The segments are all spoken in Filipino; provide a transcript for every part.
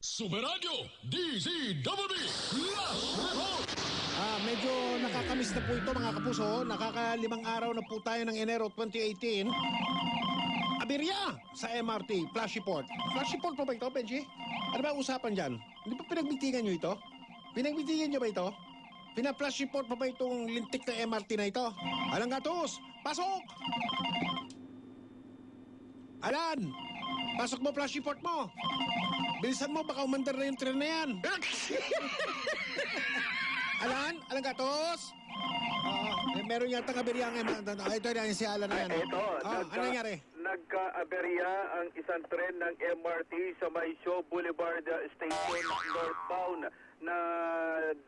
Super Radio DZWB Last Report. Medyo nakakamiss na po ito mga kapuso. Nakakalimang araw na po tayo ng Enero 2018. Aberya sa MRT, Flash Report. Flash Report po ba ito, Benji? Ano ba usapan dyan? Hindi pa pinagbitigan nyo ito? Pinagbitigan nyo ba ito? Pina-flash report pa ba itong lintik na MRT na ito? Alang gatos! Pasok! Alan! Pasok mo flash report mo! Bilisan mo, baka umandar na yung tren na yan! Alan? Alang gatos? Meron yata ng aberyang ito na yung si Alan na yan. Ano nangyari? Nagka-aberya ang isang tren ng MRT sa Maisyo Boulevard Station northbound na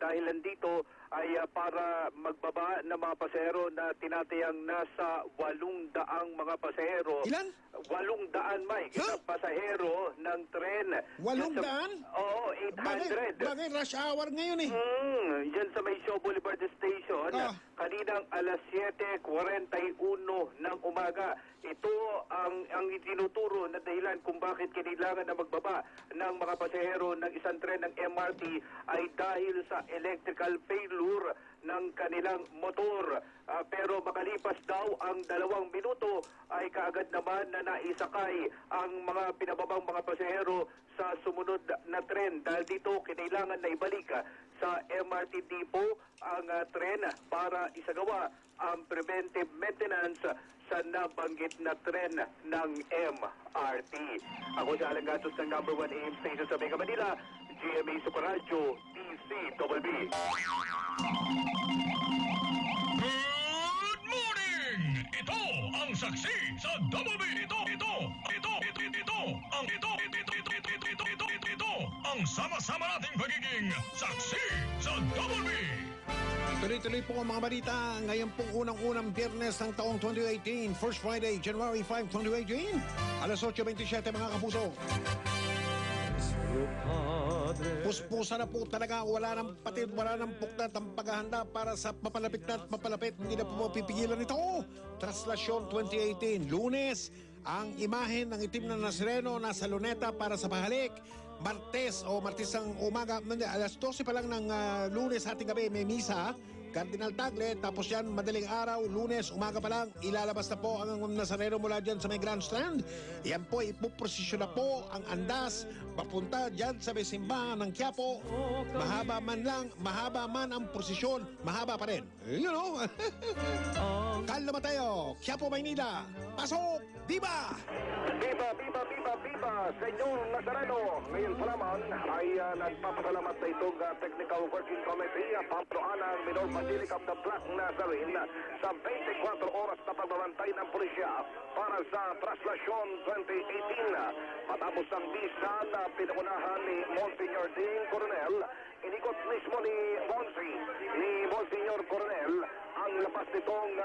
dahilan dito ay para magbaba ng mga pasahero na tinatayang nasa 800 mga pasahero. Ilan? 800, Mike. Huh? Pasahero ng tren. 800? Oo, 800. Bakit rush hour ngayon eh? Diyan sa Maisyo Boulevard Station, kaninang alas 7:41 ng umaga. Ito ang itinuturo na dahilan kung bakit kailangan na magbaba ng mga pasahero ng isang tren ng MRT ay dahil sa electrical failure ng kanilang motor. Pero makalipas daw ang 2 minuto ay kaagad naman na naisakay ang mga pinababang mga pasahero sa sumunod na tren. Dahil dito kinailangan na ibalik sa MRT depot ang tren para isagawa ang preventive maintenance sa nabanggit na tren ng MRT. Ako si Alan Gatos ng number 1 AM station sa Mega Manila, GMA Super Radio, DZWB. Good morning! Ito ang saksi sa WB. Ito ang sama-sama nating pagiging saksi sa WB. Tuloy-tuloy po ang mga balita ngayon pong unang-unang biyernes ng taong 2018. First Friday, January 5, 2018. Alas 8:27 mga kapuso. Puspusa na po talaga. Wala ng patid, wala ng puktat ang paghahanda para sa papalapit na at papalapit. Hindi na po mapipigilan ito. Traslasyon 2018. Lunes, ang imahen ng itim na Nazareno nasa Luneta para sa pahalik. Martes ang umaga, alas 12 pa lang ng Lunes ating gabi may misa, Cardinal Tagle, tapos yan madaling araw, Lunes umaga pa lang, ilalabas na po ang Nazareno mula dyan sa may grandstand. Yan po, ipuprosesyon na po ang andas papunta dyan sa may simbahan ng Quiapo. Mahaba man ang prosesyon, mahaba pa rin. You know? Kalma tayo, Quiapo, Maynila. Pasok! Viva! Viva, viva, viva, viva, Senyor Nazareno. Ngayon pa naman ay nagpapasalamat sa itong Technical Working Committee Pablo Ana Minor Basilic of the Black Nazarene sa 24 oras na pagbabantay ng pulisya para sa Traslasyon 2018. Matapos ang bisa na pinangunahan ni Monsignor Ding Coronel, inikot mismo ni Monsignor Coronel ang lapas nitong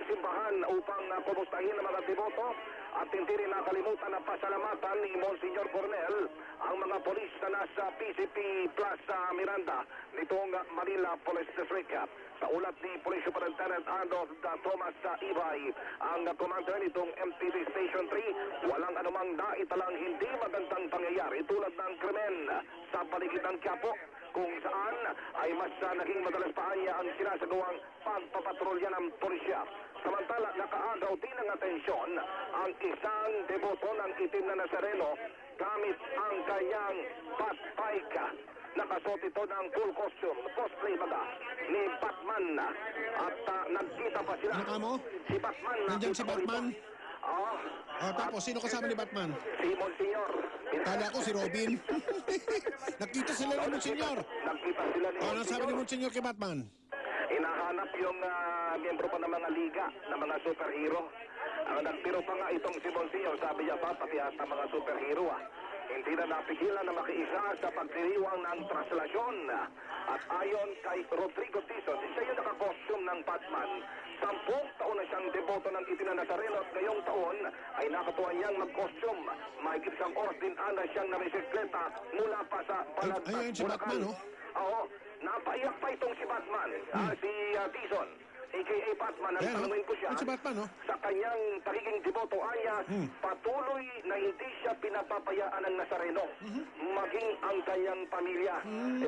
simbahan upang kumustahin ang mga devoto at hindi rin nakalimutan na pasalamatan ni Monsignor Coronel ang mga polis na nasa PCP Plaza Miranda nitong Manila Police District. Sa ulat ni Police Superintendent Arnold Thomas Ibay, ang commander nitong MTV Station 3, walang anumang naitalang hindi magandang pangyayari tulad ng krimen sa paligid ng Quiapo, kung saan ay mas naging madalas pa niya ang sinasagawang pagpapatrolya ng pulisya. Samantala, nakaagaw din ng atensyon ang isang deboto ng itim na Nazareno gamit ang kanyang patpayka. Nakasuot ito ng full costume, cosplay baga ni Batman. At nagkita pa sila. Ano ka mo? Si Batman. Nandiyan si Batman? Tapos sino kasama ni Batman? Si Monsignor. Kala ko si Robin. Nakita sila ni Monsignor. Nakita sila ni Monsignor. Ano sabi ni Monsignor kay Batman? Inahanap yung miyembro pa ng mga liga, ng mga superhero. Ang nagtiro pa nga itong si Monsignor, sabi niya pa, pati ata mga superhero hindi na napigilan na makiisa sa pagdiriwang ng traslasyon. At ayon kay Rodrigo Tizon, siya yung nakakostume ng Batman. 10 taon na siyang deboto ng itim na Nazareno at ngayong taon ay nakatuwa niyang mag-costume. Mahigit isang oras din ana siyang namisikleta mula pa sa Balagtas, Ayun si Batman, Oo, napaiyak pa itong si Batman, si Tizon. a.k.a. Batman, ang Ayan, oh. tanungin ko siya, Yan si Batman, oh. sa kanyang pagiging deboto anya, patuloy na hindi siya pinapapayaan ng Nazareno, maging ang kanyang pamilya.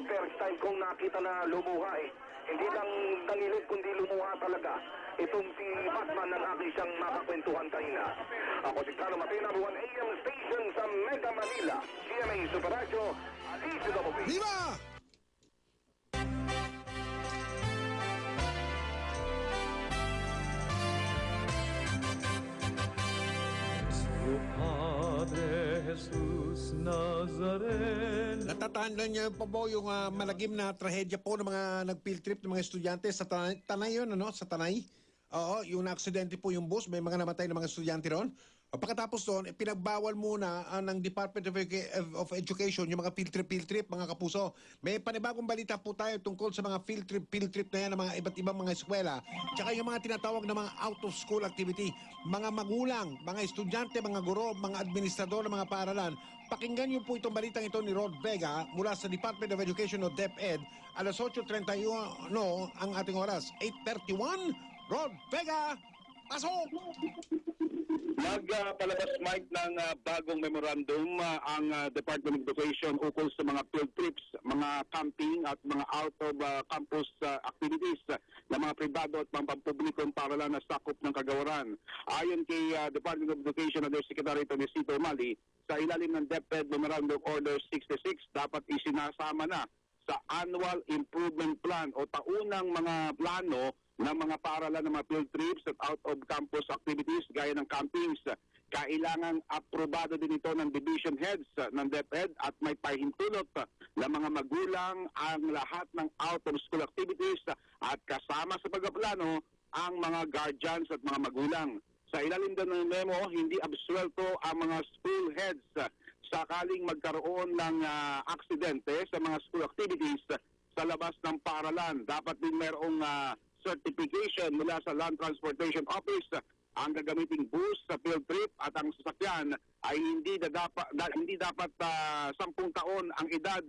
First time kong nakita na lumuha eh. Hindi lang nangilid, kundi lumuha talaga. Itong si Batman ang aking siyang makakwentuhan kanina. Ako si Carlo Matena, 1 AM Station sa Mega Manila. GMA Super Radio, DCWB. Viva! Nuestro Padre Jesús Nazareno. Natatandaan niyo pa po yung malagim na trahedya po ng mga nag-field trip ng mga estudyante sa Tanay yun, ano? Sa Tanay. Oo, yung na-aksidente po yung bus, may mga namatay na mga estudyante ron. O pagkatapos doon, pinagbawal muna ng Department of Education yung mga field trip, mga kapuso. May panibagong balita po tayo tungkol sa mga field trip na yan ng mga iba't ibang mga eskwela. Tsaka yung mga tinatawag na mga out-of-school activity. Mga magulang, mga estudyante, mga guro, mga administrador ng mga paaralan. Pakinggan niyo po itong balitang ito ni Rod Vega mula sa Department of Education o DepEd. Alas 8:31 ang ating oras. 8:31, Rod Vega, pasok! Nagpalabas, Mike, ng bagong memorandum ang Department of Education ukol sa mga field trips, mga camping at mga out-of-campus activities ng mga pribado at mga pampublikong paaralan na sakop ng kagawaran. Ayon kay Department of Education Undersecretary Tonisito Mali, sa ilalim ng DepEd Memorandum Order 66, dapat isinasama na sa Annual Improvement Plan o taunang mga plano ng mga paaralan ng mga field trips at out-of-campus activities gaya ng campings. Kailangang aprobado din ito ng division heads ng DepEd at may pahintulot ng mga magulang ang lahat ng out-of-school activities at kasama sa pagpaplano ang mga guardians at mga magulang. Sa ilalim din ng memo, hindi absuelto ang mga school heads sakaling magkaroon ng aksidente sa mga school activities sa labas ng paaralan. Dapat din mayroong certification mula sa Land Transportation Office ang gagamiting bus sa field trip at ang sasakyan ay hindi dapat 10 taon ang edad.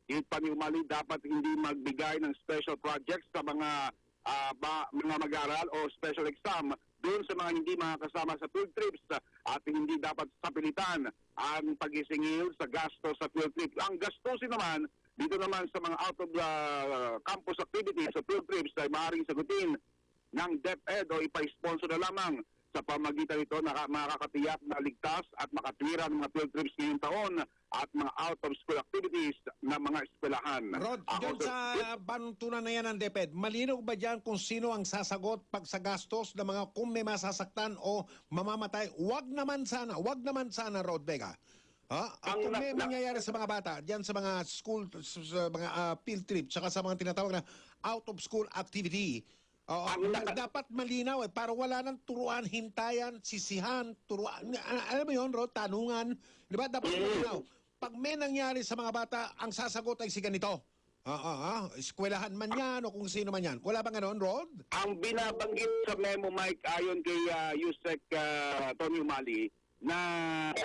Paniumali dapat hindi magbigay ng special projects sa mga mag-aaral o special exam doon sa mga hindi makakasama sa field trips at hindi dapat sapilitan ang pagisingil sa gastos sa field trip. Ang gastusin naman dito naman sa mga out-of-campus activities sa field trips ay maaaring sagutin ng DepEd o ipa-sponsor na lamang sa pamagitan nito na makakatiyak na ligtas at makatwira ng mga field trips ngayong taon at mga out-of-school activities ng mga eskwelahan. Rod, dyan sa panuntunan na yan ng DepEd, malinaw ba dyan kung sino ang sasagot pag sa gastos ng mga kung may masasaktan o mamamatay? Wag naman sana, Rod Vega. At kung may mangyayari sa mga bata, dyan sa mga school, sa mga field trip, saka sa mga tinatawag na out-of-school activity, dapat malinaw para wala nang turuan, hintayan, sisihan, turuan. Alam mo yun, Rod, tanungan. Di ba? Dapat malinaw. Pag may nangyari sa mga bata, ang sasagot ay si ganito. Eskwelahan man yan o kung sino man yan. Wala bang ganoon, Rod? Ang binabanggit sa memo, Mike, ayon kay Yusek Tony Umali, na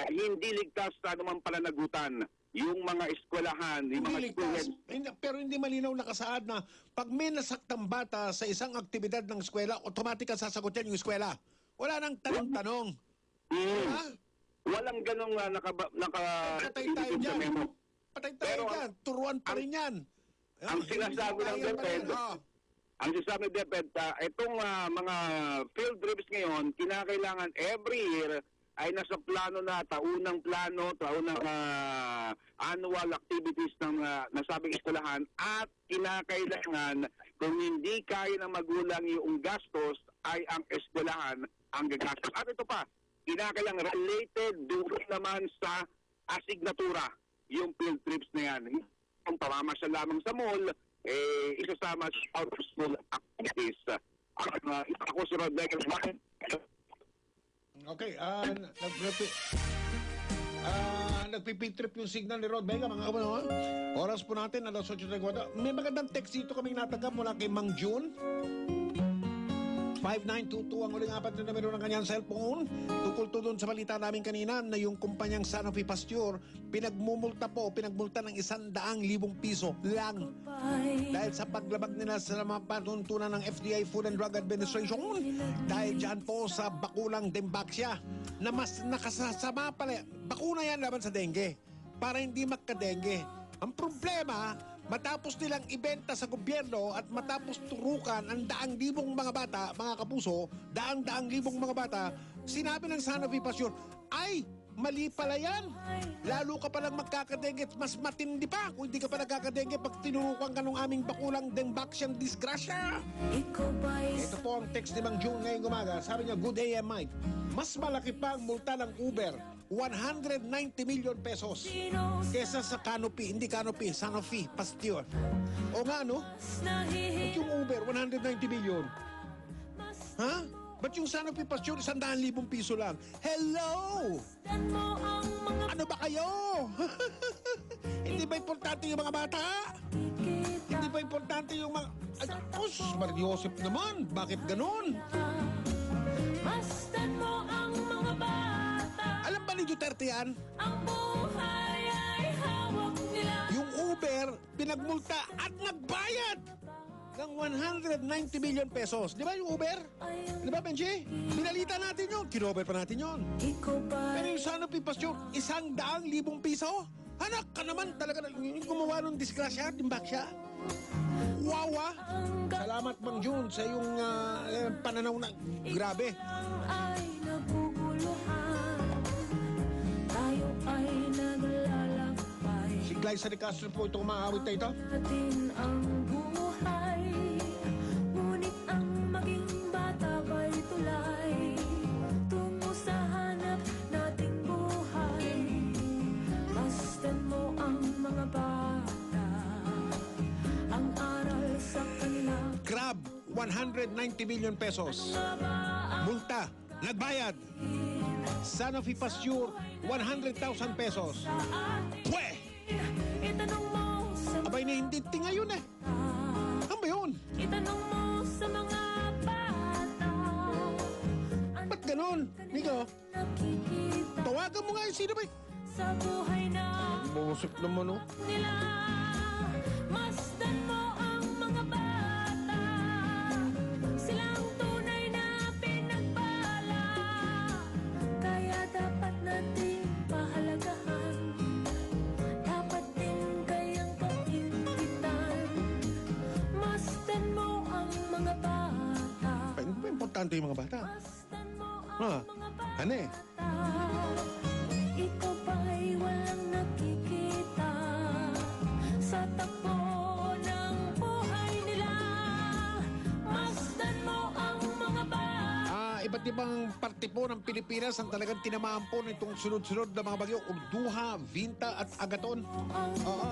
hindi ligtas sa anumang pananagutan yung mga eskwelahan, yung mga school heads. Pero hindi malinaw nakasaad na pag may nasaktang bata sa isang aktibidad ng eskwela, automatic ang sasagot yan yung eskwela. Wala nang tanong-tanong. Walang ganong Patay tayo sa dyan. memo. Patay tayo dyan. Turuan pa rin yan. Ang sinasabi ng DepEd, ang sinasabi ng DepEd, itong mga field trips ngayon, kinakailangan every year ay nasa plano na, taunang annual activities ng nasabing eskwelahan at kinakailangan kung hindi kaya ng magulang yung gastos ay ang eskwelahan ang gagastos. At ito pa, kinakailangan related doon naman sa asignatura yung field trips na yan. Kung pamamasyal lamang sa mall, isasama sa out-of-school activities. Ako si Rod Vega. Okay, nagpipick trip yung signal ni Rod Vega, mga kapatid. Oras po natin, alas 8:30. May magandang text dito kaming natanggap mula kay Mang June. 5922 ang uling apat na numero ng kanyang cellphone. Tukol to doon sa balita namin kanina na yung kumpanyang Sanofi Pasteur pinagmulta ng 100,000 piso lang dahil sa paglabag nila sa mga patuntunan ng FDA Food and Drug Administration dahil dyan po sa bakulang Dengvaxia na mas nakasasama pala. Bakuna yan laban sa dengue para hindi magka-dengue. Ang problema, matapos nilang ibenta sa gobyerno at matapos turukan ang daang-libong mga bata, mga kapuso, daang-libong mga bata, sinabi ng Sanofi Pasteur, ay, mali pala yan. Lalo ka palang magkakadengue at mas matindi pa kung hindi ka pa nagkakadengue pag tinurukan ka ng aming bakulang Dengvaxiang disgrasya. Ito po ang text ni Mang June ngayong umaga. Sabi niya, good day, Mike. Mas malaki pa ang multa ng Uber, 190 million pesos kesa sa Canopy, hindi Canopy, Sanofi Pasteur. O nga, no? Ba't yung Uber, 190 million? Ha? Ba't yung Sanofi Pasteur, 100,000 piso lang? Hello! Ano ba kayo? Hindi ba importante yung mga bata? Hindi ba importante yung mga... Sus, Mariosep naman, bakit ganun? Masdan mo ang mga bata. Alam ba ni Duterte yan? Ang buhay ay hawak nila. Yung Uber, pinagmulta at nagbayad ng 190 million pesos. Di ba yung Uber? Di ba, Benji? Pinalita natin yun. Kinover pa natin yun. Ikaw ba? Pero yung Sanofi Pasteur, 100,000 piso? Anak ka naman talaga. Yung gumawa ng disgrasya, timbak siya. Wow, ah. Salamat, Mang June, sa iyong pananaw na grabe. Ay naguguluhan. Tayo ay naglalakbay. Si Glyza de Castro po itong maawit na ito. Natin ang buhay. Ngunit ang maging bata ba'y tulay. Tungo sa hanap nating buhay. Masdan mo ang mga bata. Ang aral sa kanila. Grab, 190 million pesos. Multa, nagbayad. Sanofi Pasteur, 100,000 pesos. Pwe! Itanong mo sa Abay na hindi ngayon eh. Ano ba yun? Itanong mo sa mga bata. Ba't ganun? Nico, Nakikita tawagan mo nga yung sino ba? sa buhay na Bungusip naman oh. nila. Masdan mo ang mga bata. Silang tunay na pinagpala. Kaya dapat nating pahalagahan. Dapat din kayang pag-inggitan. Masdan mo ang mga bata. Ay, hindi ba importante yung mga bata? Masdan mo Ah, ang mga bata. ano eh? Ikaw ba'y walang nakikita sa takbo ng buhay nila? Masdan mo ang mga bata. Iba't ibang parte po ng Pilipinas ang talagang tinamaan po nitong sunod-sunod na mga bagyo, Urduha, Vinta at Agaton. Oo,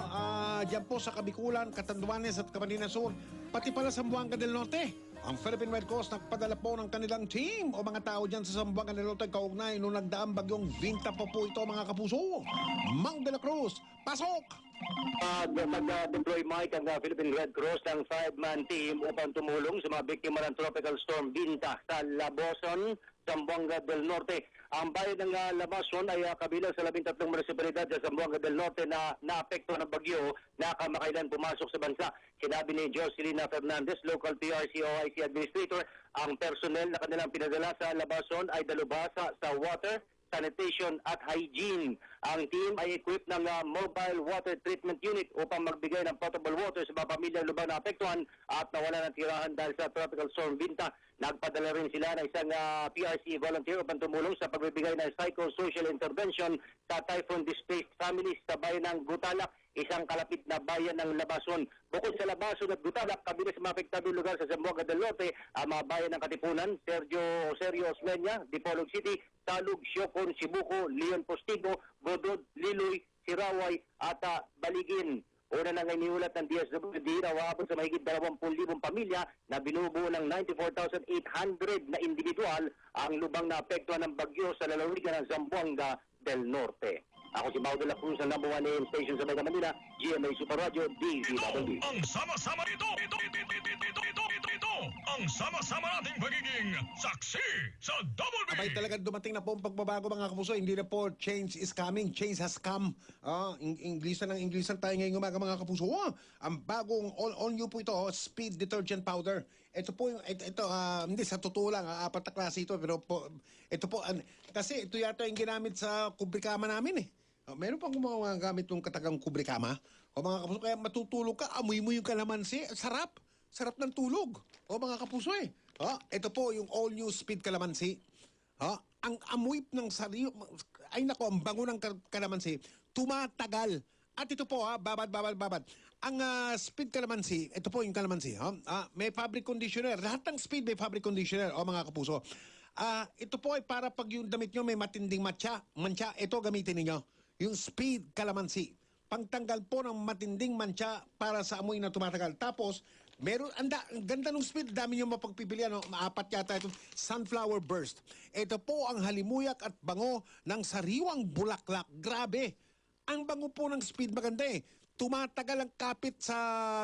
dyan po sa Kabikulan, Catanduanes at Camarines Sur, pati pala sa Zamboanga del Norte. Ang Philippine Red Cross nagpadala po ng kanilang team o mga tao dyan sa Zamboanga del Norte kaugnay nung nagdaang bagyong Vinta po ito mga kapuso. Mang de la Cruz, pasok! Mag-deploy Mike ang Philippine Red Cross ng 5-man team upang tumulong sa mga biktima ng Tropical Storm Binta sa Laboson, Zamboanga del Norte. Ang bayan ng Laboson ay kabilang sa 13 munisipalidad sa Zamboanga del Norte na naapektuhan ng bagyo na kamakailan pumasok sa bansa. Sinabi ni Jocelyn Fernandez, local PRCOIC administrator, ang personnel na kanilang pinadala sa Laboson ay dalubhasa sa water, sanitation at hygiene. Ang team ay equipped ng mobile water treatment unit upang magbigay ng potable water sa mga pamilyang lubang na apektuhan at nawala ng tirahan dahil sa Tropical Storm Binta. Nagpadala rin sila ng isang PRC volunteer upang tumulong sa pagbibigay ng psychosocial intervention sa typhoon-displaced families sa bayan ng Gutalak, isang kalapit na bayan ng Labason. Bukod sa Labason at Gutalak, kabilang sa mga apektadong lugar sa Zamboanga del Norte, ang mga bayan ng Katipunan, Sergio Osmeña, Dipolog City, Talug, Siocon, Sibuco, Leon Postigo, Godod, Liloy, Siraway at Baligin. Una na ngayon niulat ng DSWD na umaabot sa mahigit 20,000 pamilya na binubuo ng 94,800 na individual ang lubang na apektuhan ng bagyo sa lalawigan ng Zamboanga del Norte. Ako si Mau de la Cruz ng number 1 AM station sa Mega Manila, GMA Super Radio, DZWD. Ang sama-sama ito. ang sama-sama nating pagiging saksi sa Double B. Abay talagang dumating na po ang pagbabago mga kapuso. Hindi na po change is coming, change has come. Inglisan tayo ngayong umaga mga kapuso. Ang bagong all new po ito, Speed Detergent Powder. Ito po yung, hindi sa totoo lang, apat na klase ito. Pero po, ito po, kasi ito yata yung ginamit sa kubrikama namin eh. Meron pang gumagamit ng katagang kubrikama. O mga kapuso, kaya matutulog ka, amoy mo yung kalamansi, sarap. Sarap ng tulog. O mga kapuso eh. Ito po yung all new Speed Kalamansi. Ang amoy ng sariyo, ay nako, ang bango ng kalamansi, tumatagal. At ito po babad. Ang Speed Kalamansi, ito po yung kalamansi. May fabric conditioner. Lahat ng Speed may fabric conditioner. O mga kapuso. Ito po ay para pag yung damit nyo may matinding mancha, ito gamitin niyo. Yung Speed Kalamansi. Pangtanggal po ng matinding mancha para sa amoy na tumatagal. Tapos, meron, ang ganda ng Speed, dami nyo mapagpipilian. Maapat yata itong Sunflower Burst. Ito po ang halimuyak at bango ng sariwang bulaklak. Grabe! Ang bango po ng Speed, maganda eh. Tumatagal ang kapit sa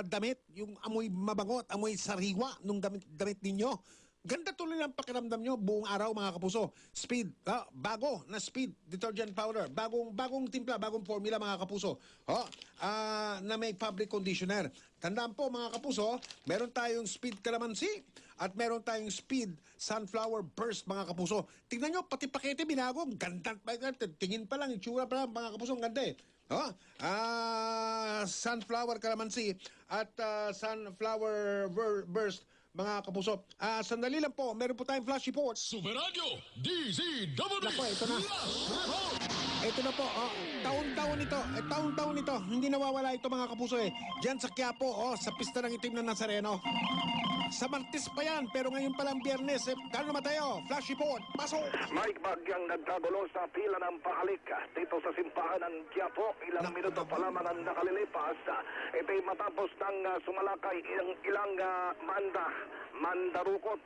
damit, yung amoy mabango at amoy sariwa nung damit ninyo. Ganda tuloy ng pakiramdam nyo buong araw mga kapuso. Speed, bago na Speed Detergent Powder. Bagong timpla, bagong formula mga kapuso. Na may fabric conditioner. Tandaan po mga kapuso, meron tayong Speed Kalamansi at meron tayong Speed Sunflower Burst mga kapuso. Tingnan nyo, pati pakete binago. Ganda, tingin pa lang, itsura pa lang mga kapuso, ang ganda eh. Sunflower Kalamansi at Sunflower Burst mga kapuso. Sandali lang po, meron po tayong flash report. Super Radio DZWB. Nako, ito na. Flash Report. Ito na po, taon-taon ito. Hindi nawawala ito mga kapuso eh. Diyan sa Quiapo, sa pista ng itim na Nazareno. Sa Martes pa yan, pero ngayon palang Biyernes. Kano naman tayo? Flash report, pasok! May bagyang nagkagulo sa pila ng pahalik dito sa simbahan ng Quiapo. Ilang minuto pa lamang ang nakalilipas. Ito'y matapos ng sumalakay ilang mandarukot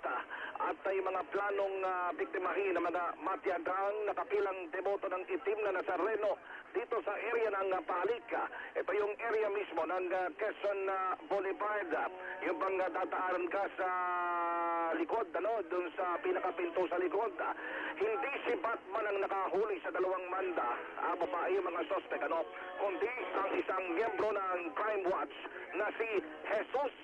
at ay mga planong biktimahin ng mga matiyagang nakapilang deboto ng itim na Nazareno dito sa area ng pahalik. Ito yung area mismo ng Quezon Boulevard. Yung bang dadaanan ka sa likod, dun sa pinakapinto sa likod. Hindi si Batman ang nakahuli sa dalawang manda, babae yung mga suspect, kundi ang isang miyembro ng Crime Watch na si Jesus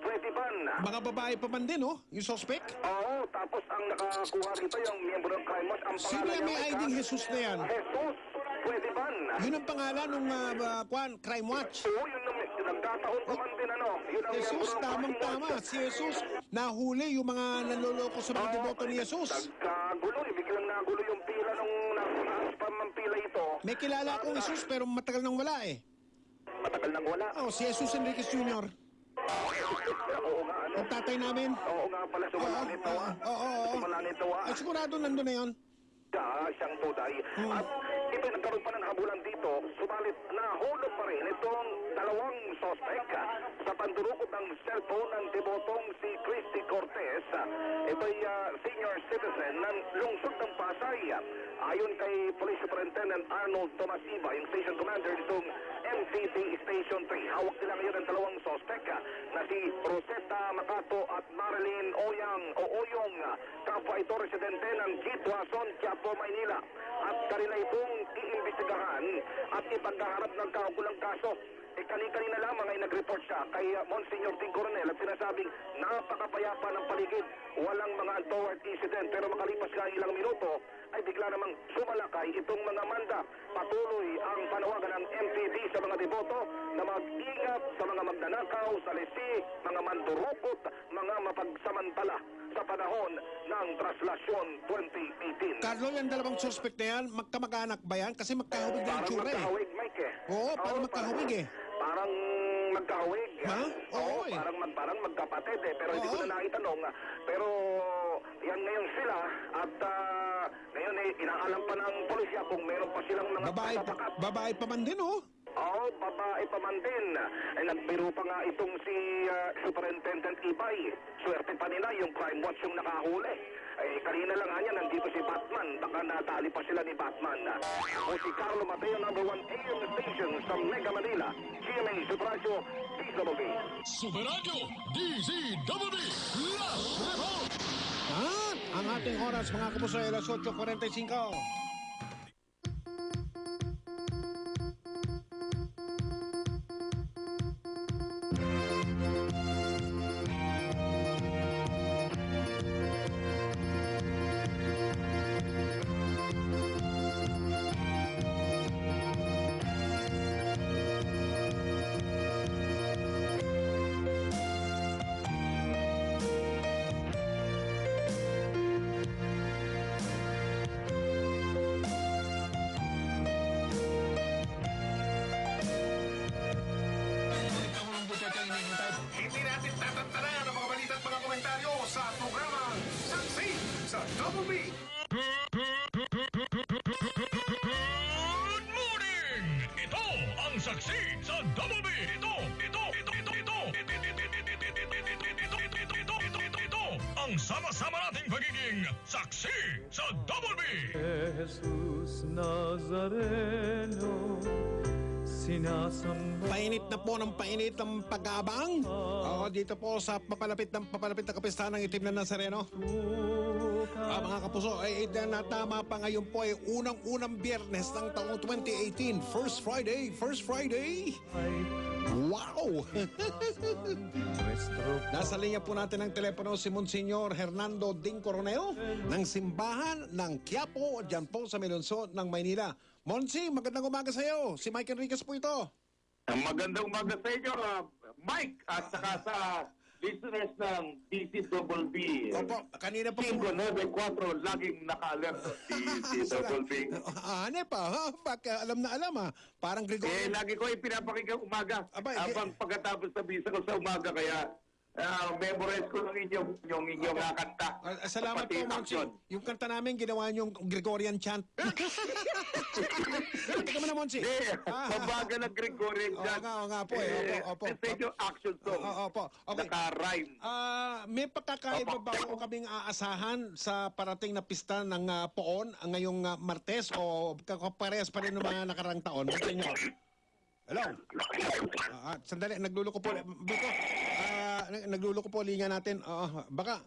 Pretiban. Mga babae pa man din, yung suspect? Oo, tapos ang nakakuha rito yung miyembro ng Crime Watch. Ang Sino pangalan yung may niya, ID Jesus na yan? Jesus Pretiban. Yun ang pangalan ng Crime Watch. Oo, yun nagkataon pa man din, Yun ang Jesus, miyembro ng Crime tamang-tama. Watch. Si Jesus, nahuli yung mga nanloloko sa mga deboto ni Jesus. Nagkagulo, biglang nagulo yung pila nung nasa pa ng pila ito. May kilala akong Jesus pero matagal nang wala eh. Matagal nang wala. Si Jesus Enriquez Jr. Oo nga, Ang tatay namin. Oo nga pala, sumala nito, Sumala nito, Ay, sigurado nandun na yun. Siyang tuday. At ito nagkaroon pa ng habulan dito, subalit nahulog pa rin itong dalawang suspect sa pandurukot ng cellphone ng debotong si Christy Cortez. Ito'y senior citizen ng lungsod ng Pasay. Ayon kay Police Superintendent Arnold Tomasiba, yung station commander nitong MTD Station 3. Hawak nila ngayon ang dalawang suspect na si Rosetta Macato at Marilyn Oyong. Kapwa ito residente ng Gitwason, Quiapo, Maynila. At kanila itong iimbestigahan at ipagkaharap ng kaukulang kaso. Kanina lamang ay nag-report siya kay Monsignor Ting Coronel at sinasabing napakapayapa ng paligid. Walang mga untoward incident, pero makalipas nga ilang minuto ay bigla namang sumalakay itong mga manda. Patuloy ang panawagan ng MTD sa mga deboto na mag-ingat sa mga magnanakaw, salisi, mga mandurukot, mga mapagsamantala sa panahon ng Traslasyon 2018. Carlo, yung dalawang suspect na yan, magkamag-anak ba yan? Kasi magkahubig na yung Parang tsura eh. magkahawig, Mike Oo, parang magkahubig eh. Parang magkahawig. Ha? Oo eh. Parang magkapatid eh. Pero hindi ko Oo. na naitanong. Pero yan ngayon sila at ngayon inaalam pa ng polisya kung meron pa silang mga patapakat. Babae pa man din, Oo, babae pa man din. Nagbiro pa nga itong si Superintendent Ibay. Swerte pa nila yung Crime Watch yung nakahuli. Kanina lang nga nandito si Batman. Baka natali pa sila ni Batman. O si Carlo Mateo, number 1 AM station sa Mega Manila. GMA Superradyo, DWB. Superradyo DZWB Last Report. At ang ating oras mga kapuso ay alas 8:45. Hindi natin tatantanan ang mga balita at mga komentaryo sa programang Saksi sa Double B. Good morning! Ito ang Saksi sa Double B. Ito ang sama-sama nating pagiging Saksi sa Double B. Jesus Nazareno, sinasamba Painit na po ng painit ang pag-aabang. Oo, dito po sa papalapit na kapistahan ng itim na Nazareno. Mga kapuso, ay natama pa ngayon po ay unang-unang biyernes ng taong 2018. First Friday. Wow! nuestro Nasa linya po natin ang telepono si Monsignor Hernando Ding Coronel ng Simbahan ng Quiapo, dyan po sa Melonso ng Maynila. Monsi, magandang umaga sa iyo. Si Mike Enriquez po ito. Magandang umaga sa inyo, Mike, at saka sa listeners ng DCWB. Opo, kanina po. 594, laging naka-alert DCWB. Ane pa, ha? Baka alam na alam, ha? Parang Gregorio. Lagi ko ipinapakinggan umaga. Aba, Habang pagkatapos sa bisa ko sa umaga, kaya memorize ko ng yung inyong kanta. Salamat Pati po, Monsi. action. Yung kanta namin, ginawa niyong Gregorian chant. Teka mo na, Monsi. Mabagal ang Gregorian dyan. Oo nga po eh. Opo. Kasi yung action song. Opo. Okay. Naka-rhyme. May pagkakaiba ba po kaming aasahan sa parating na pista ng Poon ngayong Martes o parehas pa rin ng mga nakarang taon? Monsenyor. Hello? Sandali, nagluloko po. Nagluloko po linya natin. Baka,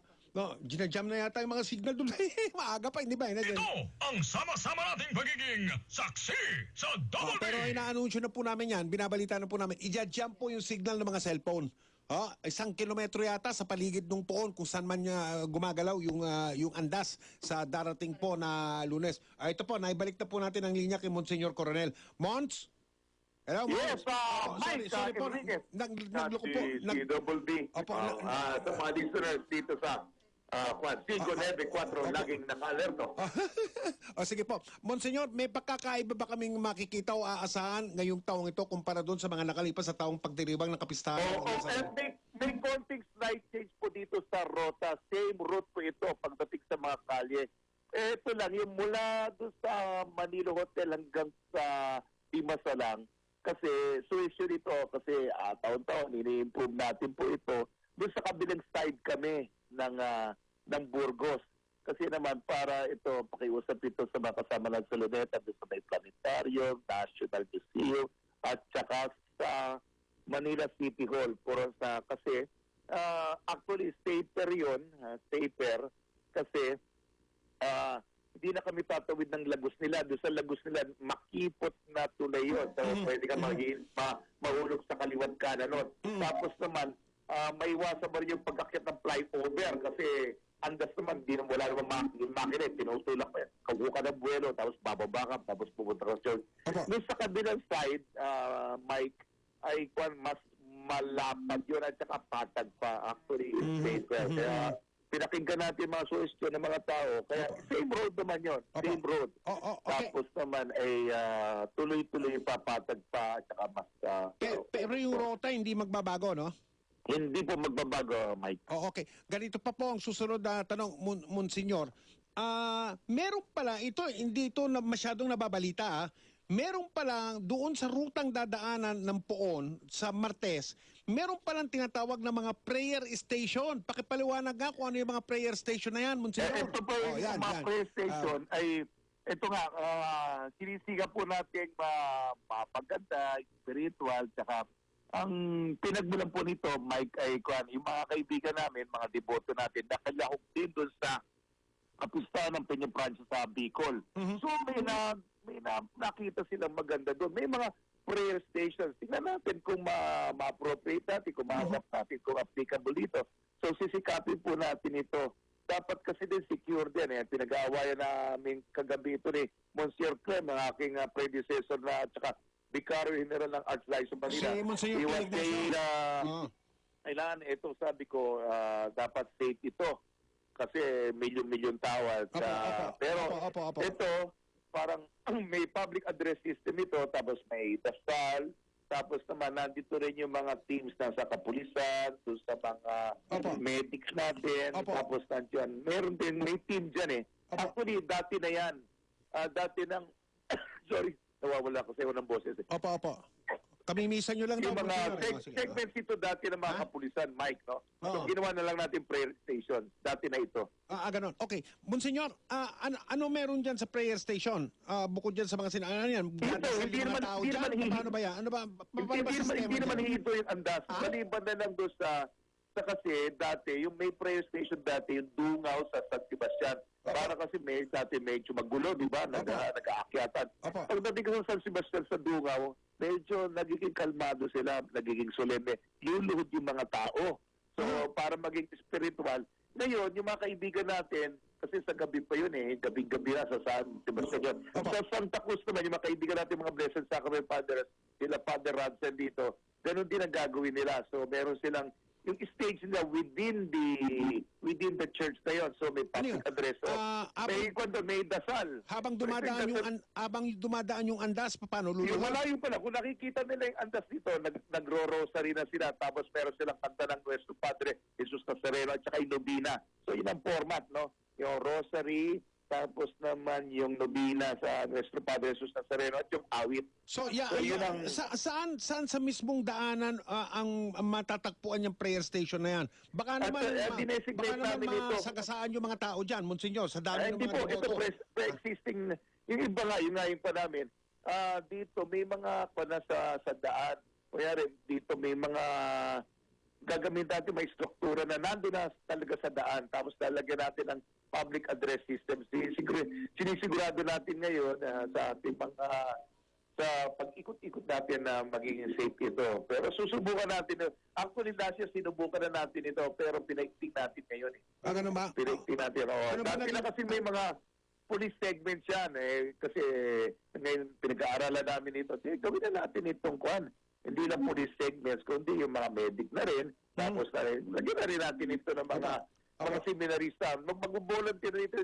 ginajam na yata yung mga signal doon. Maaga pa, hindi ba? Ito ang sama-sama nating pagiging Saksi sa Double B. Pero inaanunsyo na po namin yan, binabalita na po namin, i-jam po yung signal ng mga cellphone. 1 kilometro yata sa paligid ng Poon kung saan man gumagalaw yung andas sa darating po na Lunes. Ito po, naibalik na po natin ang linya kay Monsignor Coronel. Mons? Hello, Yes, Mike, sorry po. Enriquez. Nagloko po. Si Double B. Opo, Sa mga listeners dito sa 594, laging naka-alerto. Sige po. Monsignor, may pagkakaiba ba kaming makikita o aasahan ngayong taong ito kumpara doon sa mga nakalipas sa taong pagdiribang ng kapistahan? May konting slight change po dito sa rota. Same route po ito pagdating sa mga kalye. Ito lang, yung mula doon sa Manila Hotel hanggang sa Dimasalang. Kasi suwisyo dito, kasi taon-taon, ini-improve natin po ito. Doon sa kabilang side kami ng Burgos. Kasi naman para ito, pakiusap ito sa mga kasama ng Saloneta, doon sa may Planetarium, National Museum, at saka sa Manila City Hall. Kasi actually, safer yun, safer, kasi hindi na kami tatawid ng Lagos nila. Doon sa Lagos nila, makipot na tulay yun. So, pwede ka mahulog sa kaliwat kanan nun. Tapos naman, maiwasan mo rin yung pagkakit ng flyover kasi andas naman, wala naman makina, tinutulak mo yan. Kaguka ng buwelo, tapos bababa ka, tapos pupunta ka sa doon sa kabilang side, Mike, ay mas malapad yun at saka patag pa. Actually, it's safer. Kaya pinakinggan natin mga suwestyon ng mga tao. Kaya same road naman yun. Same road. Okay. Tapos naman ay tuloy-tuloy papatag pa at saka mas... Pero yung rota hindi magbabago, no? Hindi po magbabago, Mike. Okay. Ganito pa po ang susunod na tanong, Monsignor. Meron pala, hindi ito masyadong nababalita, meron pala doon sa rutang dadaanan ng Poon sa Martes, meron palang tinatawag na mga prayer station. Pakipaliwanag nga kung ano yung mga prayer station na yan, Monsignor. Ito po yung mga PlayStation ay, ito nga, sinisiga po natin mapaganda, spiritual, tsaka ang pinagmulan po nito, Mike, ay yung mga kaibigan namin, mga deboto natin, nakalahok din doon sa kapistahan ng Peña Francia sa Bicol. So may nakita silang maganda doon. May mga prayer stations. Tingnan natin kung ma-appropriate natin, kung ma-adapt natin, kung applicable dito. So sisikapin po natin ito. Dapat kasi din secure din. Pinag-aawayan namin kagabi ito ni Monsieur Clem, ang aking predecessor na at saka Vicario General ng Archdiocese of Manila. Si Monsignor Iwas Clem Ignacio. kailangan ito, sabi ko, dapat safe ito. Kasi milyon-milyon tao. Pero ito, parang may public address system ito, tapos may dasal, tapos naman nandito rin yung mga teams na sa kapulisan, doon sa mga medics natin, tapos nandiyan. Meron din, may team dyan eh. Actually, dati na yan. Dati nang, sorry, nawawala ko sa ng boses eh. Opo. Kamimisan nyo lang Yung daw, mga Monsignor. segments ito dati ng mga kapulisan, Mike, no? So, Oo. ginawa na lang natin prayer station. Dati na ito. Ganon. Okay. Monsignor, ano meron dyan sa prayer station? Bukod dyan sa mga ano yan? Hindi naman Paano ba yan? Ano ba? Hindi naman hihito yung andas. Maliban na lang doon sa kasi dati, yung may prayer station dati, yung Dungaw sa San Sebastian. Para kasi dati medyo magulo, di ba? Nag-aakyatan. Pagdating ka sa San Sebastian sa Dungaw, medyo nagiging kalmado sila, nagiging solemne. Luluhod yung mga tao. So, para maging spiritual. Ngayon, yung mga kaibigan natin, kasi sa gabi pa yun eh, gabing-gabi na sa San Sebastian. Sa Santa Cruz naman, yung mga kaibigan natin, mga Blessed Sacrament Fathers, sila Father Ransom dito, ganun din ang gagawin nila. So, meron silang yung stage nila within the church na yun. So may public address. So, may dasal. Habang dumadaan yung andas, paano luluhod? Yung malayo pala, kung nakikita nila yung andas dito, nagro-rosary na sila, tapos meron silang kanta ng Nuestro Padre Jesus Nazareno at saka yung Nobina. So yun ang format, no? Yung rosary, tapos naman yung Nobina sa Nuestro Padre Jesus Nazareno at yung awit. So, saan sa mismong daanan ang matatagpuan yung prayer station na yan? Baka naman, masagasaan yung mga tao dyan, Monsignor, sa dami ng mga ito pre-existing, yung iba nga, yung pa namin, dito may mga sa daan. Kaya dito may mga gagamitin natin, may struktura na nandun na talaga sa daan. Tapos lalagyan natin ang public address system. Sinisigurado natin ngayon sa ating mga sa pag-ikot-ikot natin na magiging safe ito. Pero susubukan natin. Actually, last year sinubukan na natin ito, pero pinaikting natin ngayon. Ganun ba? Pinaikting natin. Dati na kasi may mga police segments yan. Kasi ngayon pinag-aaralan namin ito. Gawin na natin itong kwan. Hindi lang police segments, kundi yung mga medic na rin. Tapos lagyan na rin natin ito ng mga seminarista. Mag-volunteer nito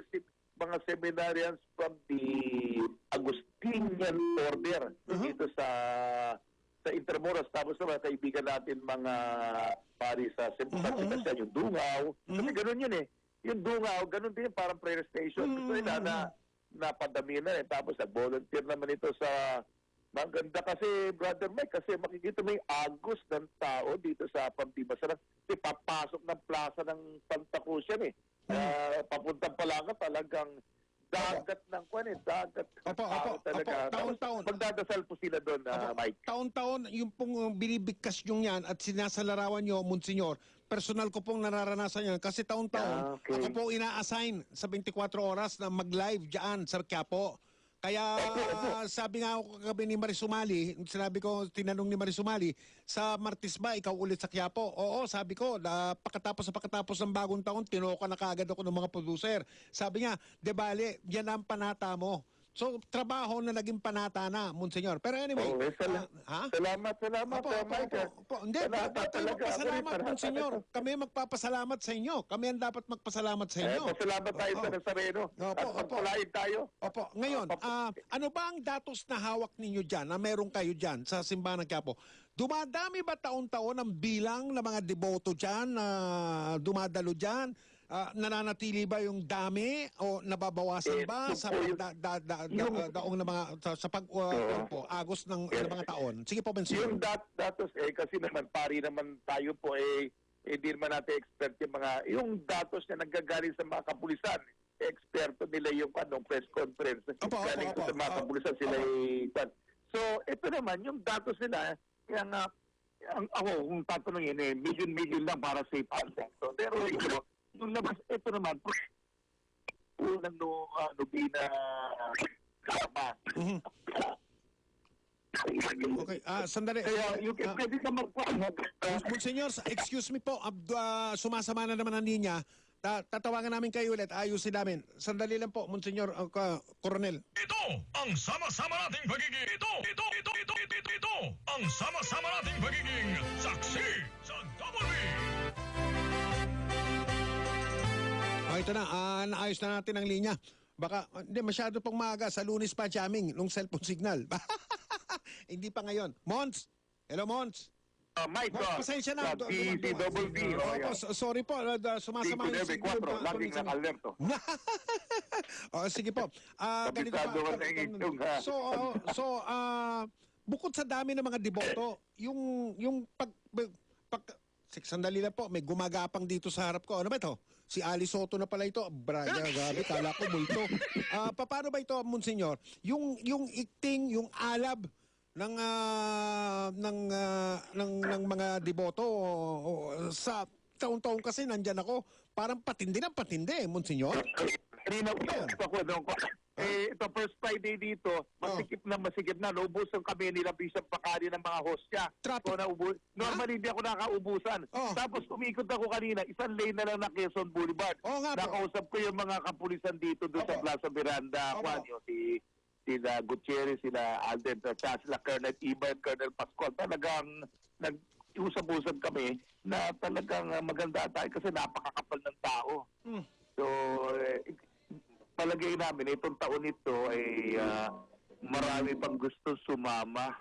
mga seminarians from the Agustinian Order dito sa Intramuros. Tapos naman kaibigan natin mga pari sa Sebastian, yung Dungaw. Kasi ganun yun eh. Yung Dungaw, ganun din parang prayer station. Gusto nila na napadami na eh. Tapos nag-volunteer naman ito sa maganda kasi, Brother Mike, kasi makikita mo yung agos ng tao dito sa Pamdiba. Kasi papasok ng plaza ng Santa Cruz yan eh. Papuntang Palanga talagang dagat ng dagat ng tao talaga. Taon-taon. Magdadasal po sila doon, Mike. Taon-taon, yung pong binibigkas yung yan at sinasalarawan nyo, Monsignor, personal ko pong nararanasan yan kasi taon-taon ako po ina-assign sa 24 oras na mag-live dyan sa Quiapo. Kaya sabi nga ako kagabi ni Marisumali, tinanong ni Marisumali, sa Martes ba ikaw ulit sa Quiapo? Oo, sabi ko, pagkatapos ng bagong taon, tinoka na kaagad ako ng mga producer. Sabi nga, de bale, yan ang panata mo. So, trabaho na naging panata na, Monsignor. Pero anyway, Salamat, Mike. Hindi, dapat kayo magpasalamat, Monsignor. Kami magpapasalamat sa inyo. Kami ang dapat magpasalamat sa inyo. Pasalamat tayo sa Nazareno. At magpalain tayo. Opo. Ngayon, ano ba ang datos na hawak ninyo dyan, na meron kayo dyan sa Simbahan ng Quiapo? Dumadami ba taon-taon ang bilang ng mga deboto dyan na dumadalo dyan? nananatili ba yung dami o nababawasan ba Ito sa po yung- daong na mga sa pag po, agos ng mga taon? Sige po, Yung Monsignor. datos kasi naman pari naman tayo po hindi naman natin expert yung datos na nanggagaling sa mga kapulisan. Eksperto nila yung press conference. Opo, Galing opo, sa mga opo. kapulisan sila So, ito naman, yung datos nila, kaya nga, ako, kung tatanungin, million lang para safe sector. Pero yung labas, ito naman, unang nubina kama. Mhm. Okay, sandali. Kaya yung pwede ka Monsignor, excuse me po, sumasama na naman ang linya. Tatawagan namin kayo ulit, ayusin namin. Sandali lang po, Monsignor, Coronel. Ito ang sama-sama nating pagiging ito ang sama-sama nating pagiging saksi sa Double B. Ito na, naayos na natin ang linya. Baka, hindi, masyado pang maaga. Sa Lunes pa jamming, nung cellphone signal. Hindi pa ngayon. Mons! Hello, Mons! Mike, Pasensya na. DCBB. Sorry po, sumasama yung signal. Laging naka-alerto. Sige po. Ganito Kabisado ka na itong, bukod sa dami ng mga deboto, yung sandali lang po, may gumagapang dito sa harap ko. Ano ba ito? Si Ali Soto na pala ito. Braga, gabi, kala ko multo. Paano ba ito, Monsignor? Yung ikting, yung alab ng mga deboto sa taon-taon kasi nandyan ako. Parang patindi ng patindi, Monsignor. Kanina ako, ito first Friday dito, masikip na, naubusan kami nila bisang pakali ng mga hostya. Traffic. Normally hindi ako nakaubusan. Tapos umikot ako kanina, isang lane na lang na Quezon Boulevard. Oo nga po. Nakausap ko yung mga kapulisan dito doon sa Plaza Miranda. Sila Gutierrez, sila Alden, sila Colonel Iban, Colonel Pascual. Talagang nag-usap-usap kami na talagang maganda tayo kasi napakakapal ng tao. So, palagay namin, itong taon ito ay marami pang gusto sumama.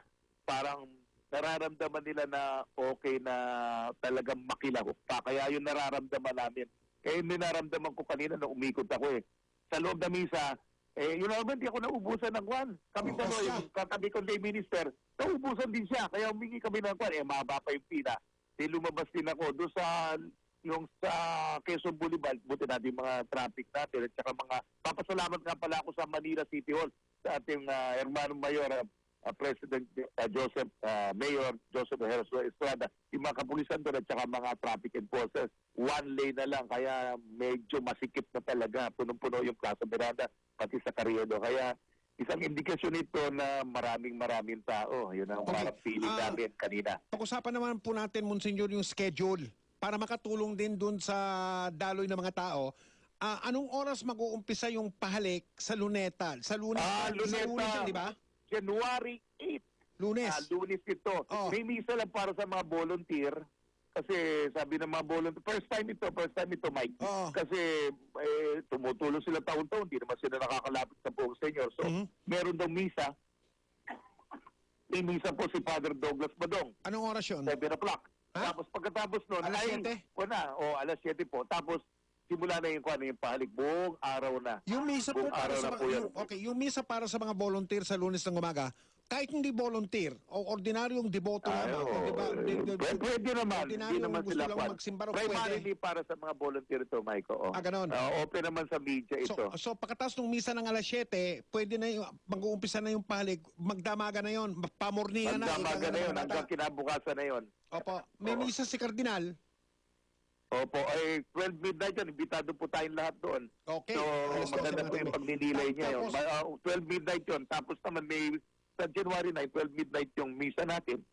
Parang nararamdaman nila na okay na talagang makilahok pa. Kaya yung nararamdaman namin. Kaya yung nararamdaman ko kanina na umikot ako sa loob ng misa, yun naman, hindi ako naubusan ng kwan. Kami yung katabi kong day minister, naubusan din siya. Kaya humingi kami ng kwan. Mahaba pa yung pila. Lumabas din ako doon sa Quezon Boulevard, buti natin mga traffic natin at saka papasalamat nga pala ako sa Manila City Hall sa ating hermano mayor, President Mayor Joseph Herzog Estrada, yung mga kapulisan doon at saka mga traffic enforcers. One lane na lang, kaya medyo masikip na talaga, punong-puno yung Plaza Miranda, pati sa Carriedo. Kaya isang indikasyon ito na maraming tao. Yun ang parang feeling namin kanina. Pag-usapan naman po natin, Monsignor, yung schedule para makatulong din dun sa daloy ng mga tao. Anong oras mag-uumpisa yung pahalik sa Luneta? Sa Lunes, Luneta, di ba? January 8. Lunes. Lunes ito. May misa lang para sa mga volunteer. Kasi sabi ng mga volunteer, first time ito, Mike. Kasi tumutulong sila taon-taon, hindi naman sila nakakalapit sa buong senior. So, meron daw misa. May misa po si Father Douglas Badong. Anong oras yun? 7 o'clock. Tapos pagkatapos nun, alas 7? Alas 7 po. Tapos simula na yung pahalik buong araw na. Yung misa po Buong para araw sa na po yan. yung misa para sa mga volunteer sa Lunes ng umaga, kahit hindi volunteer o ordinaryong deboto lamang, di ba? Pwede naman. Hindi naman gusto sila lang magsimba raw, pwede. Primarily para sa mga volunteer ito, Mike. Ganon. Open naman sa media ito. So pagkatapos ng misa ng alas 7, pwede na mag-uumpisa na yung pahalik, magdamaga na yon, pamorningan na. Magdamaga na yun, hanggang kinabukasan na yun. Opo. May misa si Kardinal. Opo, 12 midnight yun. Imbitado po tayong lahat doon. Okay. So, maganda po yung pagninilay niya yun. 12 midnight yun. Tapos naman may sa January 9, 12 midnight yung misa natin.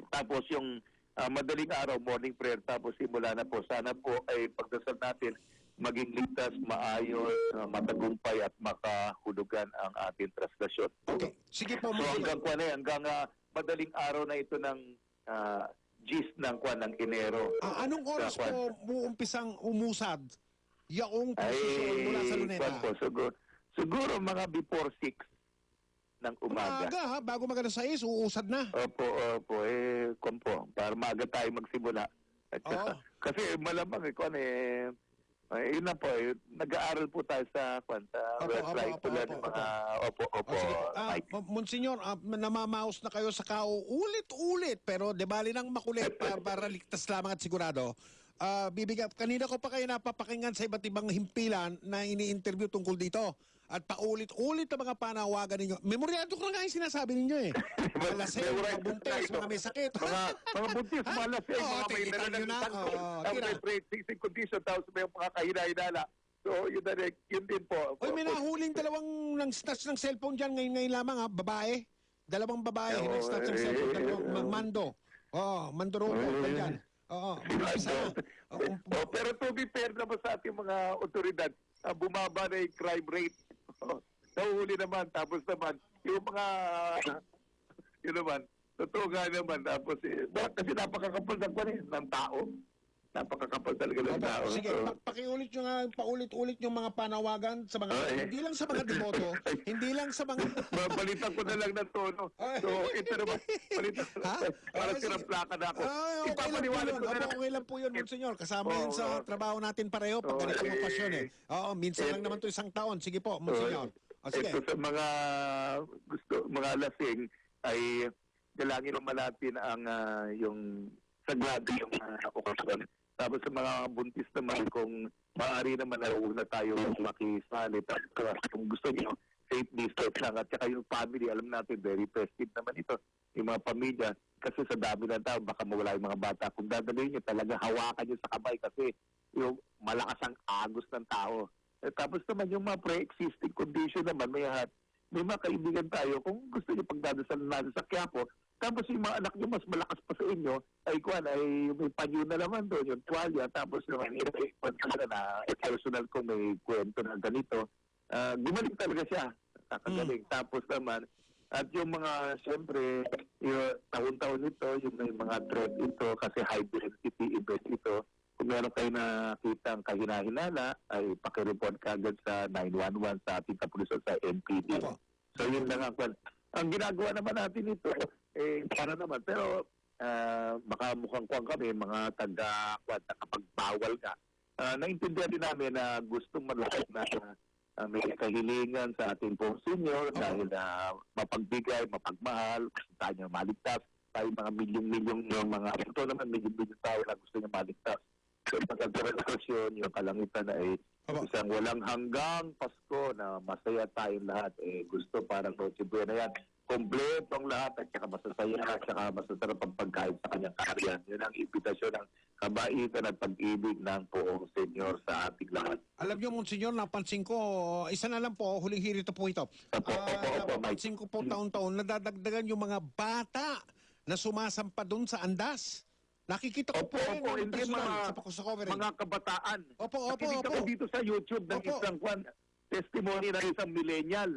Tapos yung madaling araw, morning prayer. Tapos simula na po. Sana po ay pagdasal natin maging ligtas, maayos, matagumpay at makahulugan ang ating translasyon. Okay. Sige po. So hanggang madaling araw na ito ng gist ng Enero. Anong oras po uumpisang umusad yung posisyon mula sa Luneta? Siguro mga before 6 ng umaga. Umaga bago magana 6, uusad na. Opo. Para maaga tayo magsimula. At kasi malamang Yun na po, nag-aaral po tayo sa website tulad ng mga opo. Sige. Mike. Monsignor, namamaos na kayo sa kao ulit-ulit pero de bali nang makulit para ligtas lamang at sigurado. Kanina ko pa kayo napapakinggan sa iba't ibang himpilan na ini-interview tungkol dito. At paulit-ulit na mga panawagan ninyo. Memoryado ko na nga yung sinasabi ninyo eh. Mga lasing, mga buntis, mga may sakit. mga buntis, mga lasing, mga may tigitan nyo na. tapos may pre-existing condition, tapos may mga kahina-hinala. So, yun din po. Oy, may nahuling dalawang nang snatch ng cellphone dyan ngayon lamang ha, babae. Dalawang babae, nang-snatch ng cellphone. Dalawang mando. Mandoro dyan. Pero to be fair naman sa ating mga otoridad, bumaba na yung crime rate. Nahuhuli naman, tapos naman, yung mga, yun naman, totoo nga naman, tapos, kasi napakakapal ng tao. Napakakapal talaga ng tao. Sige, pakiulit nyo nga, paulit-ulit yung mga panawagan sa mga, hindi lang sa mga deboto, hindi lang sa mga... Balitan ko na lang ng tono. So, ito naman, balitan ko na. Para sirang plaka na ako. Ipapaliwanag ko na lang. Okay lang po yun, Monsignor. Kasama yan sa trabaho natin pareho pag ganitong okasyon eh. Oo, minsan lang naman to isang taon. Sige po, Monsignor. Sige. Ito sa mga lasing ay dalangin naman natin ang yung sagrado yung okasyon. Tapos sa mga buntis naman, kung maaari naman na tayo makisali. Kung gusto niyo, safe distance lang. At saka yung family, alam natin, very festive naman ito. Yung mga pamilya, kasi sa dami ng tao, baka mawala yung mga bata. Kung dadalhin niyo, talaga hawakan niyo sa kamay kasi yung malakas ang agos ng tao. Tapos naman yung mga pre-existing condition naman, may mga kaibigan tayo, kung gusto niyo pagdadasal natin sa Quiapo, tapos yung mga anak niyo mas malakas pa sa inyo, ay may panyo na naman doon, yung tuwalya, tapos naman, personal ko may kwento na ganito, gumaling talaga siya, kakagaling. Tapos naman, at yung mga, siyempre, yung taon-taon ito, yung may mga threat ito, kasi high density event ito, kung meron kayo nakita ang kahina-hinala, ay pakireport ka agad sa 911 sa ating kapulisan sa NPD. So yun lang ang ginagawa naman natin ito, para naman. Pero baka mukhang kami, mga kapag bawal ka. Naintindihan din namin na gustong malakit na may kahilingan sa ating pong senior dahil mapagbigay, mapagmahal, gusto tayo maligtas. Tayo mga milyong-milyong mga ito naman, milyong-milyong tao na gusto niya maligtas. So, pagkakarelasyon, yung kalangitan ay isang walang hanggang Pasko na masaya tayong lahat. Gusto parang Noche Buena yan. Kompleto ang lahat at saka masasaya at saka masasarap ang pagkain sa kanyang kaharian. Yun ang imbitasyon ng kabaitan at pag-ibig ng poong senyor sa ating lahat. Alam niyo, Monsignor, napansin ko, isa na lang po, huling hirito po ito. Napansin ko po taon-taon, nadadagdagan yung mga bata na sumasampa doon sa andas. Nakikita ko po hindi sa coverage. Mga kabataan. Opo. Nakikita ko dito sa YouTube ng isang testimony ng isang millennial.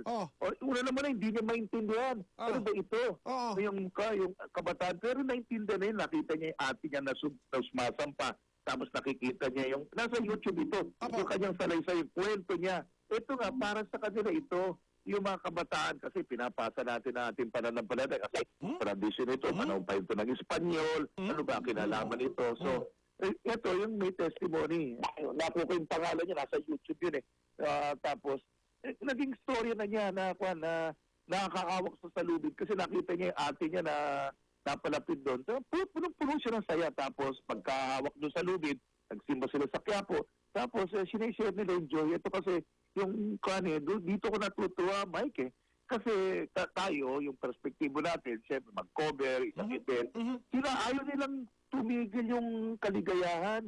Una naman na hindi niya maintindihan. Ano ba ito? Yung kabataan. Pero naintindihan na yun. Nakita niya yung ate niya na sumasampa. Tapos nakikita niya yung... Nasa YouTube ito. Yung kanyang salaysay, yung kwento niya. Ito nga, para sa kanila ito, yung mga kabataan, kasi pinapasa natin na ating pananampalataya. Kasi tradition ito, panahon pa ito ng Espanyol. Ano ba kinalaman ito? So, ito yung may testimony. Nakuha ko yung pangalan niya, nasa YouTube yun eh. Tapos, naging story na niya na nakakahawak sa salubid kasi nakita niya yung ate niya na napalapit doon. So, puno siya ng saya. Tapos, pagkahawak doon sa lubid, nagsimba sila sa Quiapo. Tapos, sinishare nila yung joy. Ito kasi, yung dito ko natutuwa, Mike eh. Kasi tayo, yung perspektibo natin, siyempre mag-cover, isang event, sila ayaw nilang tumigil yung kaligayahan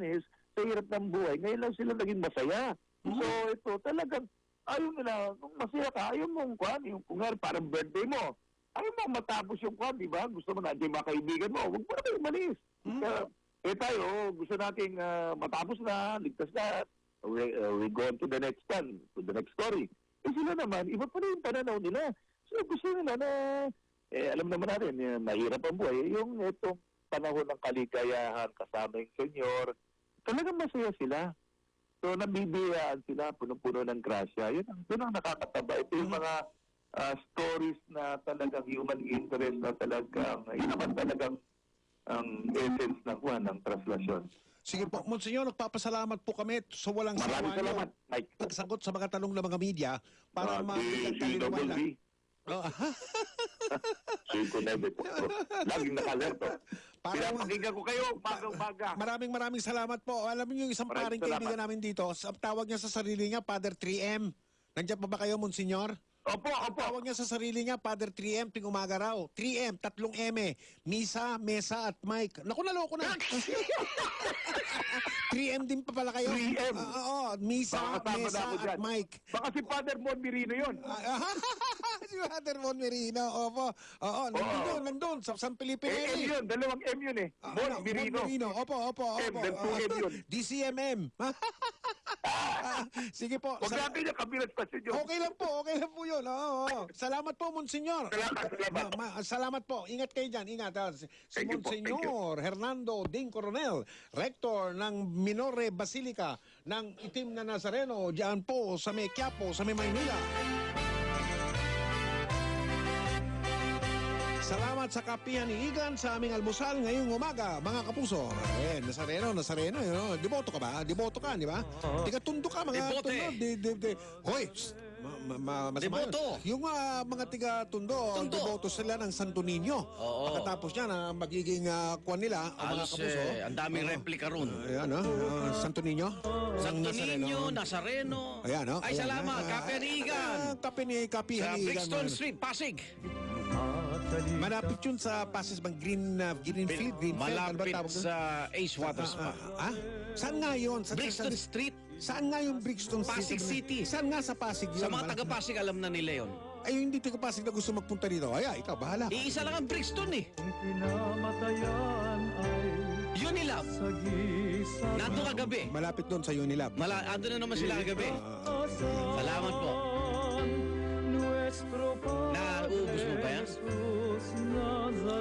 sa hirap ng buhay. Ngayon lang sila naging masaya. So ito talagang ayaw nila, kung masaya ka, ayaw mong yung parang birthday mo. Ayaw mong matapos yung di ba? Gusto mo na, di mga kaibigan mo, huwag mo na kayo malis. Tayo, gusto nating matapos na, ligtas na, we go on to the next one, to the next story. Sila naman, iba pa rin yung pananaw nila. So gusto nila na, alam naman natin, mahirap ang buhay. Yung itong panahon ng kaligayahan, kasama yung senyor, talagang masaya sila. So nabibiyaan sila, punong-puno ng grasya. Yun ang nakakataba. Ito yung mga stories na talagang human interest na talagang, yun naman talagang ang essence ng traslasyon. Sige po, Monsignor, nagpapasalamat po kami sa walang Maraming sawa salamat, niyo. Mike. Pagsagot sa mga tanong ng mga media para mabigyan Si Double kalinawan. V, si Kunebe po. Laging nakalerto. Parang- Pinapakinggan ko kayo, umaga-umaga. Maraming salamat po. Alam niyo yung isang Maraming paring kaibigan namin dito, tawag niya sa sarili niya, Father 3M. Nandiyan pa ba kayo, Monsignor? Opo. Tawag niya sa sarili niya, Father 3M, ting umaga raw. 3M, 3 M. Misa, Mesa, at Mike. Naku, naloko na. 3M din pa pala kayo. 3M. Oo, Misa, Baka kasama na Mesa, ako at dyan. Mike. Baka si Father Mon Mirino yun. Si Father Von Merino, opo. Oo, nandun, sa San Felipe M Neri. yun, dalawang M yun eh. Mon Mirino. Opo. M, then 2M yun. DCMM. Sige po. Huwag natin yung kabilang stasyon yun. Okay lang po yun. Oo. Salamat po, Monsignor. Salamat. Salamat po. Ingat kayo dyan. Ingat. Si Thank you po, thank you. Monsignor Hernando Ding Coronel, Rector ng Minore Basilica ng Itim na Nazareno, dyan po sa may Quiapo, sa may Maynila. Salamat sa kapihan ni Igan sa aming almusal ngayong umaga, mga kapuso. Nazareno. Deboto ka ba? Deboto ka, di ba? Tiga-tundo ka, mga Debote. tundo. Hoy, masama Deboto. yun. Yung mga tiga-tundo, Tundo. deboto sila ng Santo Niño. Oo. Pagkatapos niya na magiging kuwan nila, ang mga Halos kapuso. ang daming replika ron. Ayan, Santo Niño. Santo Nazareno. Niño, Nazareno. Ayan, Ay, ayan, salamat. Kaperigan. Kapihan Sa ni Igan. Brixton Street, Pasig. Malapit yun sa Passes Bang Greenfield. Malapit Ano ba tawag doon? sa Ace Water Spa. Saan nga yun? Brixton Street. Saan nga yung Brixton Street? Pasig City. Saan nga sa Pasig yun? Sa mga taga-Pasig, alam na nila yun. Ay, hindi taga-Pasig na gusto magpunta dito. Ay, ikaw, bahala. Iisa lang ang Brixton eh. Kung pinamatayan ay Unilab. sagisa. Nandun kagabi. Malapit doon sa Unilab. Ando na naman sila kagabi. Salamat po. Nauubos mo ba yan?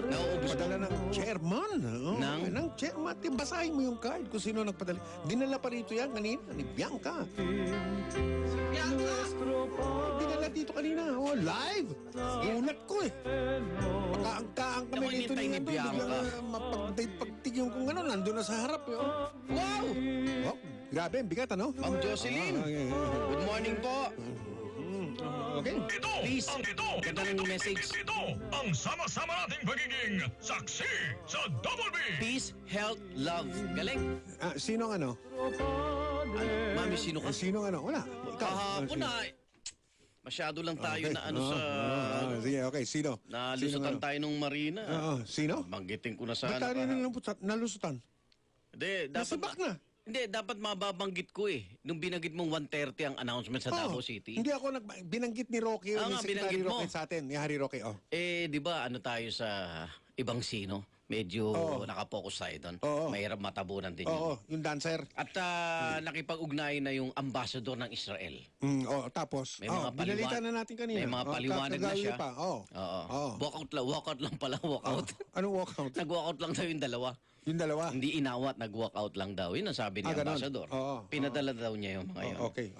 Nauubos mo? Padala ng chairman. Ng chairman. Basahin mo yung card kung sino nagpadala. Dinala pa rito yan kanina. Ni Bianca. Dinala dito kanina. Live. Ulat ko eh. Pagkaangkaan kami Ako dito hinintay ni Bianca. Mapagtigyan kung ano, nandun na sa harap. Wow! Oh, grabe, ang bigat ano? Ma'am Jocelyn. Good morning po. Okay. Please, ganda ng message. Ito ang sama-sama nating pagiging saksi sa Double B. Peace, health, love. Galing. Sino ang ano? Mami, sino ka? Sino ang ano? Wala. Ikaw. Kahapon na. Masyado lang tayo na ano sa... Sige, okay. Sino? Nalusutan tayo nung marina. Sino? Banggitin ko na Ba't sana. tayo nalusutan? Hindi, Nasabak na. Hindi, dapat mababanggit ko eh. Nung binanggit mong 1:30 ang announcement sa Davao City. Hindi ako binanggit ni Rocky. Ah, Yung nga, Secretary binanggit mo. Rocky sa atin. Ni Harry Rocky. Di ba ano tayo sa ibang sino? Medyo nakapokus tayo doon. Oo. Mahirap matabunan din Oo, yun. yung dancer. At nakipag-ugnay na yung ambassador ng Israel. Tapos, May mga binalitan na natin kanina. May mga paliwanag na siya. Pa. Oo. Walkout lang pala, walkout. Anong walkout? Nag-walkout lang daw yung dalawa. Yung dalawa? Hindi inawat, nag-walkout lang daw. Yun ang sabi ni Ganun. ambassador. Oo. Pinadala daw niya yung mga yun. Okay.